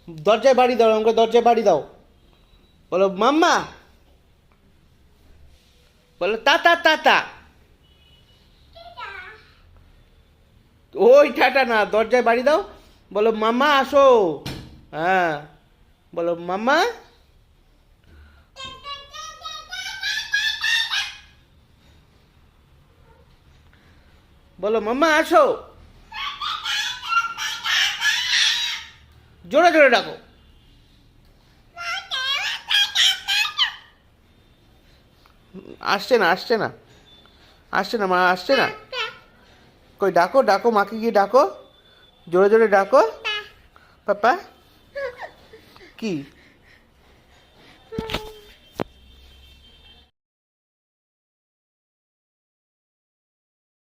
দরজায় বাড়ি দাও, আমাকে দরজায় বাড়ি দাও। বলো মাম্মা। বলো তাতা তাতা। ওই টাটা না, দরজায় বাড়ি দাও। বলো মাম্মা আসো। হ্যাঁ, বলো মাম্মা। বলো মাম্মা আসো। জোরে জোরে ডাকো। আসছে না, আসছে না, আসছে না, মা আসছে না। কই ডাকো, ডাকো মাকে গিয়ে ডাকো, জোরে জোরে ডাকো। পাপা। কি?